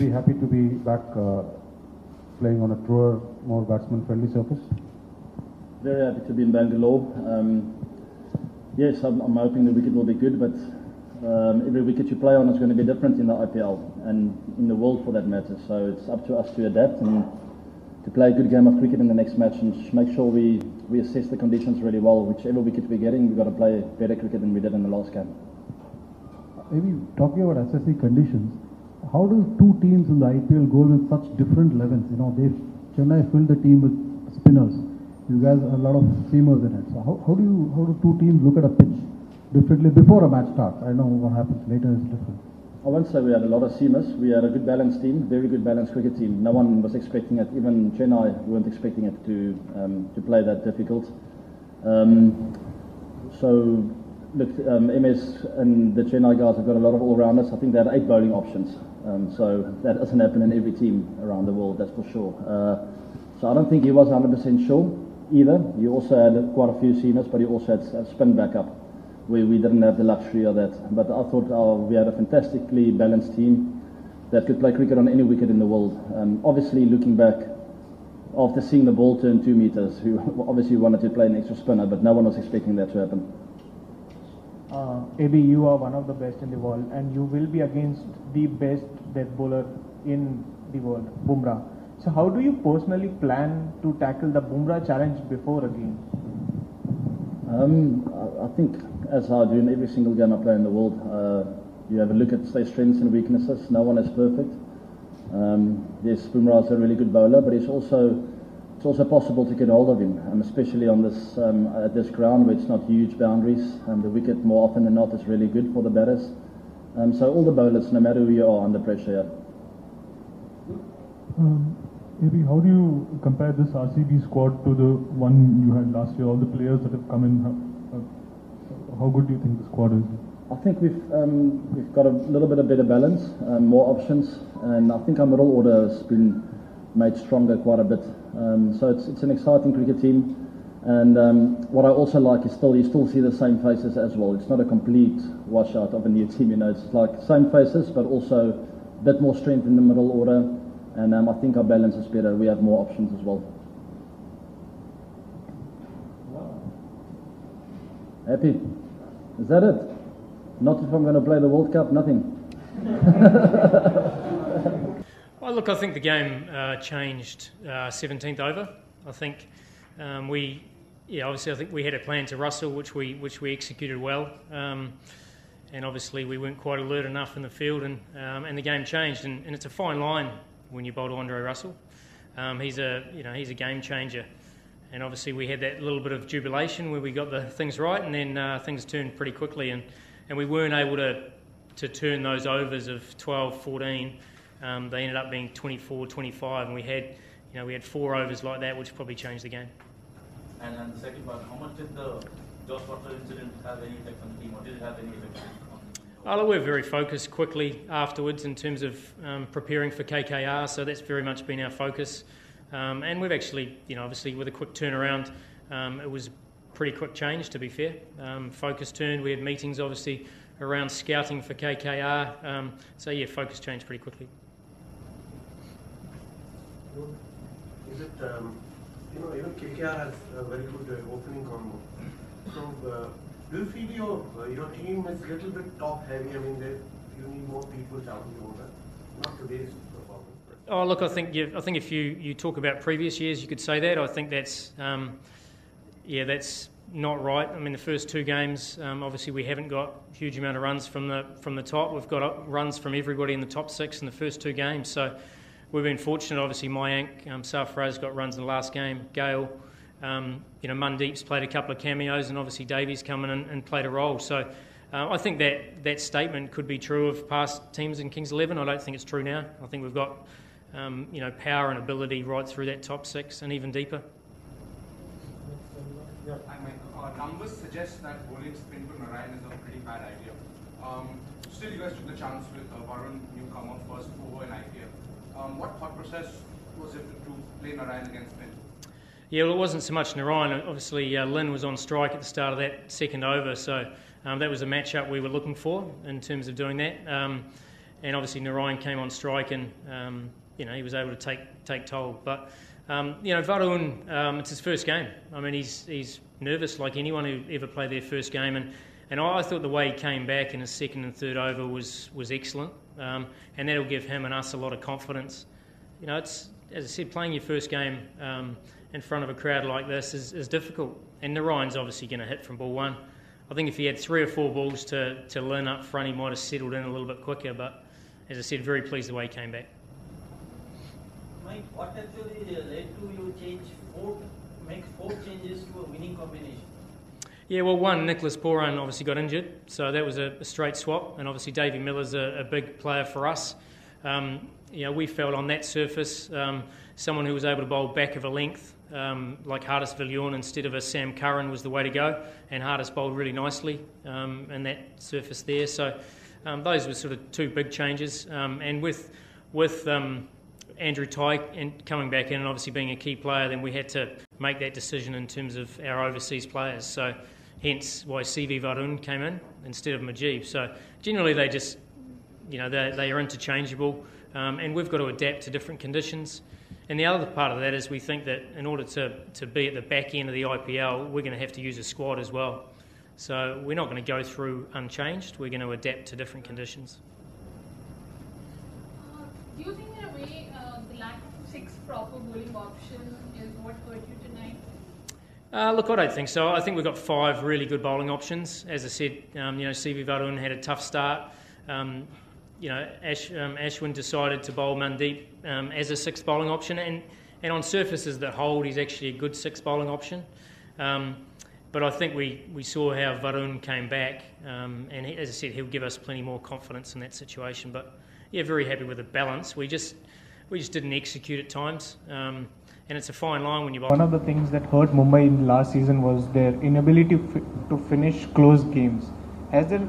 be happy to be back playing on a truer, more batsman-friendly surface? Very happy to be in Bangalore. Yes, I'm hoping the wicket will be good, but every wicket you play on is going to be different in the IPL and in the world for that matter. So it's up to us to adapt and to play a good game of cricket in the next match and make sure we assess the conditions really well. Whichever wicket we're getting, we've got to play better cricket than we did in the last game. Maybe talking about assessing conditions, how do two teams in the IPL go with such different levels? You know, Chennai filled the team with spinners. You guys have a lot of seamers in it. So how do two teams look at a pitch differently before a match starts? I know what happens later is different. I won't say we had a lot of seamers. We had a good balanced team, very good balanced cricket team. No one was expecting it. Even Chennai weren't expecting it to play that difficult. So look, MS and the Chennai guys have got a lot of all-rounders. I think they had 8 bowling options. So that doesn't happen in every team around the world, that's for sure. So I don't think he was 100% sure either. He also had quite a few seamers, but he also had spin backup. We didn't have the luxury of that. But I thought we had a fantastically balanced team that could play cricket on any wicket in the world. Obviously, looking back, after seeing the ball turn 2 meters, who obviously wanted to play an extra spinner, but no one was expecting that to happen. AB, you are one of the best in the world, and you will be against the best death bowler in the world, Bumrah. So how do you personally plan to tackle the Bumrah challenge before a game? I think, as I do in every single game I play in the world, you have a look at their strengths and weaknesses. No one is perfect. Yes, Bumrah is a really good bowler, but it's also possible to get hold of him, especially on this at this ground where it's not huge boundaries. The wicket, more often than not, is really good for the batters. So all the bowlers, no matter who you are, under pressure. Maybe how do you compare this RCB squad to the one you had last year? All the players that have come in, how good do you think the squad is? I think we've got a little bit of better balance, more options, and I think our middle order has been made stronger quite a bit. So it's an exciting cricket team, and what I also like is you still see the same faces as well. It's not a complete washout of a new team, you know. It's like same faces, but also a bit more strength in the middle order. And I think our balance is better. We have more options as well. Happy? Is that it? Not if I'm going to play the World Cup, nothing. Well, look, I think the game changed 17th over. I think obviously I think we had a plan to Russell, which we executed well. And obviously we weren't quite alert enough in the field, and the game changed. And it's a fine line when you bowl to Andre Russell. He's a game changer, and obviously we had that little bit of jubilation where we got the things right, and then things turned pretty quickly, and we weren't able to turn those overs of 12, 14. They ended up being 24, 25, and we had 4 overs like that, which probably changed the game. And the second one, how much did the Josh Butler incident have any effect on the team, or did it have any effect on? We're very focused quickly afterwards in terms of preparing for KKR, so that's very much been our focus. And we've actually, obviously with a quick turnaround, it was pretty quick change, to be fair. Focus turned, we had meetings obviously around scouting for KKR, so yeah, focus changed pretty quickly. Is it, even KKR has a very good opening combo. So, do you feel your team is a little bit top heavy? I mean, you need more people shouting over. Not today's performance. Oh, look, I think if you talk about previous years, you could say that. I think that's not right. I mean, the first 2 games, obviously we haven't got a huge amount of runs from the top. We've got runs from everybody in the top 6 in the first 2 games. So we've been fortunate. Obviously, Mayank, Sarfaraz got runs in the last game. Gale. Mandeep's played a couple of cameos, and obviously Davies come in and played a role. So I think that statement could be true of past teams in Kings 11. I don't think it's true now. I think we've got power and ability right through that top 6 and even deeper. Yeah. And numbers suggest that bowling spin to Narayan is a pretty bad idea. Still, you guys took the chance with Varun newcomer first over in IPL. What thought process was it to play Narayan against spin? Yeah, well, it wasn't so much Narayan. Obviously, Lynn was on strike at the start of that second over, so that was a matchup we were looking for in terms of doing that. and obviously Narayan came on strike, and he was able to take toll. But Varun, it's his first game. I mean, he's nervous like anyone who ever played their first game, and I thought the way he came back in his second and third over was excellent, and that'll give him and us a lot of confidence. It's, as I said, playing your first game in front of a crowd like this is difficult, and Narayan's obviously going to hit from ball one. I think if he had 3 or 4 balls to learn up front, he might have settled in a little bit quicker, but as I said, very pleased the way he came back. Mike, what actually led to you make 4 changes to a winning combination? Yeah, well, one, Nicholas Poran obviously got injured, so that was a straight swap, and obviously Davey Miller's a big player for us. We felt on that surface, someone who was able to bowl back of a length, like Hardis Villiers instead of a Sam Curran was the way to go, and Hardis bowled really nicely in that surface there. So those were sort of 2 big changes, and with Andrew Tye and coming back in and obviously being a key player, then we had to make that decision in terms of our overseas players. So hence why CV Varun came in instead of Mujeeb. So generally they just, they are interchangeable, and we've got to adapt to different conditions. And the other part of that is we think that in order to be at the back end of the IPL, we're going to have to use a squad as well. So we're not going to go through unchanged. We're going to adapt to different conditions. Do you think in a way the lack of 6 proper bowling options is what hurt you tonight? Look, I don't think so. I think we've got 5 really good bowling options. As I said, CV Varun had a tough start. Ashwin decided to bowl Mandeep as a 6th bowling option, and on surfaces that hold, he's actually a good 6th bowling option. But I think we saw how Varun came back, and as I said, he'll give us plenty more confidence in that situation. But yeah, very happy with the balance. We just didn't execute at times, and it's a fine line when you bowl. One of the things that hurt Mumbai in last season was their inability to finish close games. Has there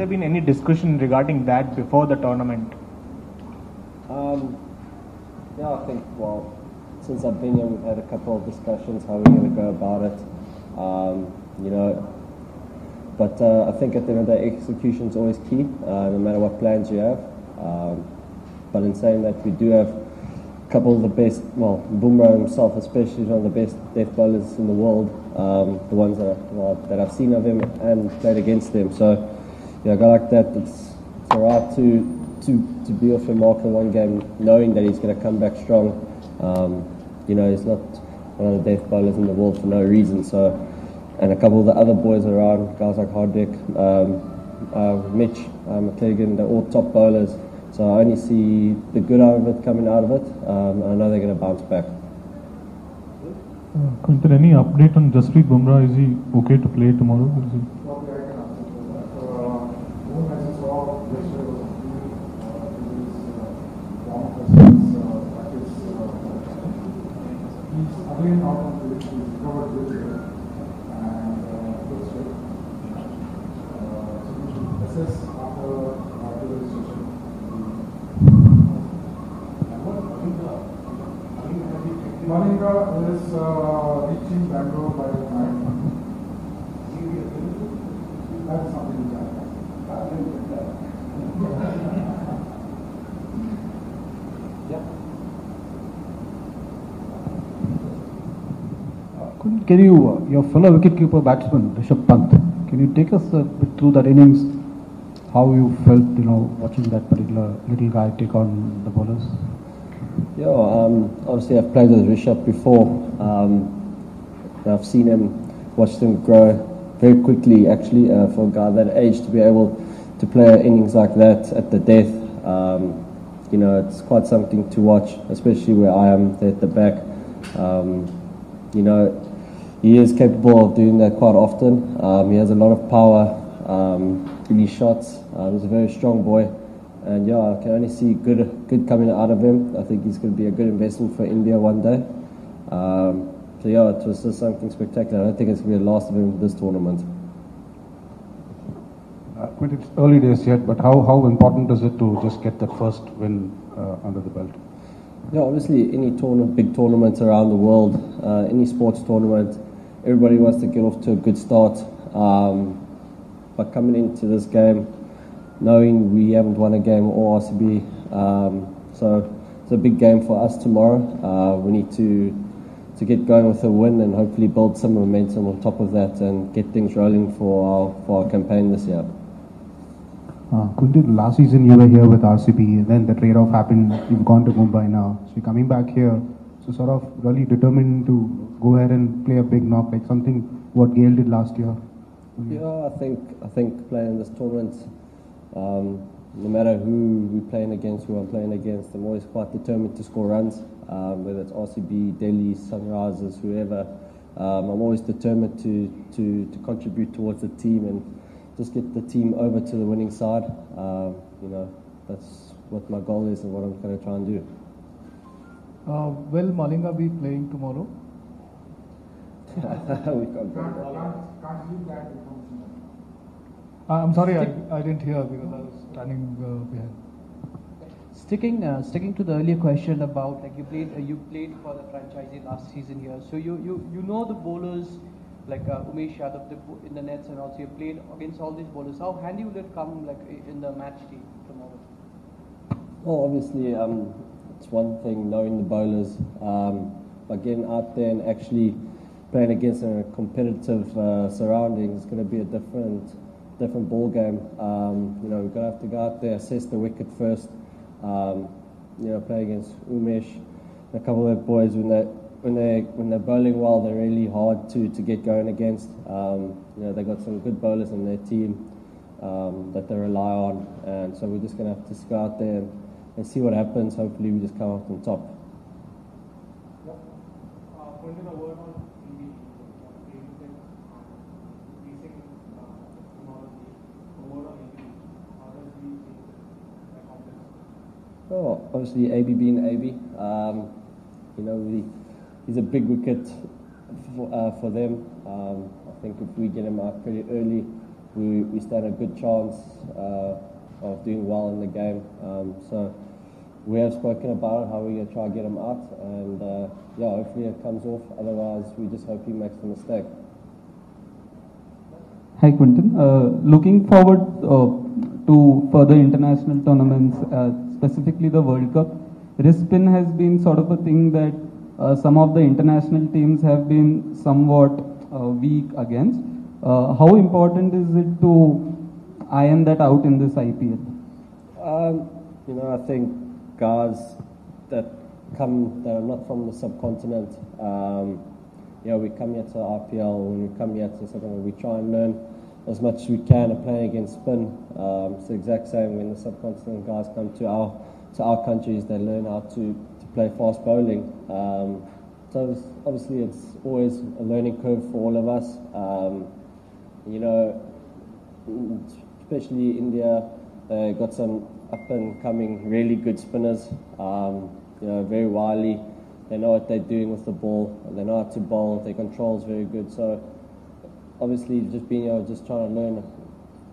been any discussion regarding that before the tournament? Yeah, I think, since I've been here, we've had a couple of discussions how we're going to go about it. But I think at the end of the day, execution is always key, no matter what plans you have. But in saying that, we do have a couple of the best, Bumrah himself especially is one of the best death bowlers in the world, the ones that I've seen of him and played against them. So, a guy like that, it's alright to be off your mark in one game, knowing that he's going to come back strong. He's not one of the death bowlers in the world for no reason. So, and a couple of the other boys around, guys like Hardik, Mitch, McKagan, they're all top bowlers. So I only see the good out of it coming out of it. I know they're going to bounce back. Quinton, any update on Jasprit Bumrah? Is he okay to play tomorrow? Malinga is reaching Bangalore by 9. That's something Can you, your fellow wicketkeeper batsman, Rishabh Pant, can you take us a bit through that innings? How you felt, watching that particular little guy take on the bowlers? Yeah, obviously I've played with Rishabh before. I've seen him, watched him grow very quickly actually, for a guy that age to be able to play innings like that at the death. It's quite something to watch, especially where I am there at the back. He is capable of doing that quite often. He has a lot of power in his shots. He's a very strong boy. And yeah, I can only see good coming out of him. I think he's going to be a good investment for India one day. So yeah, it was just something spectacular. I don't think it's going to be the last of him this tournament. Quinton, it's early days yet, but how important is it to just get that first win under the belt? Yeah, obviously any big tournaments around the world, any sports tournament, everybody wants to get off to a good start. But coming into this game, knowing we haven't won a game or RCB. So it's a big game for us tomorrow. We need to get going with a win and hopefully build some momentum on top of that and get things rolling for our campaign this year. Quinton, last season you were here with RCB, and then the trade-off happened. You've gone to Mumbai now, so you're coming back here. So sort of really determined to go ahead and play a big knock, like something what Gale did last year. Yeah, I think playing in this tournament, no matter who we're playing against, who I'm playing against, I'm always quite determined to score runs. Whether it's RCB, Delhi, Sunrisers, whoever, I'm always determined to contribute towards the team and just get the team over to the winning side. That's what my goal is and what I'm going to try and do. Will Malinga be playing tomorrow? I'm sorry, I didn't hear because I was standing behind. Sticking to the earlier question about like you played for the franchisee last season here, so you know the bowlers like Umesh Yadav in the nets, and also you played against all these bowlers. How handy will it come like in the match team tomorrow? Well, obviously, it's one thing knowing the bowlers, but getting out there and actually playing against in a competitive surroundings is going to be a different ball game. We're going to have to go out there, assess the wicket first. Play against Umesh, a couple of boys when they're bowling well, they're really hard to get going against. They got some good bowlers in their team that they rely on, and so we're just going to have to go out there and see what happens. Hopefully, we just come out on top. Oh, obviously AB being AB, he's a big wicket for them. I think if we get him out pretty early, we stand a good chance of doing well in the game. So we have spoken about it, how we're going to try to get him out, and hopefully it comes off. Otherwise, we just hope he makes the mistake. Hi Quinton, looking forward to further international tournaments, specifically the World Cup. Wrist spin has been sort of a thing that some of the international teams have been somewhat weak against. How important is it to iron that out in this IPL? I think guys that are not from the subcontinent, we come here to IPL, when we come here to something, we try and learn as much as we can of playing against spin. It's the exact same when the subcontinent guys come to our countries, they learn how to play fast bowling. So obviously it's always a learning curve for all of us. Especially India, they got some up and coming really good spinners. Very wily. They know what they're doing with the ball. They know how to bowl. Their control is very good. So obviously, just being able to try to learn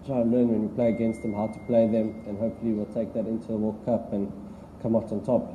when we play against them how to play them, and hopefully we'll take that into the World Cup and come out on top.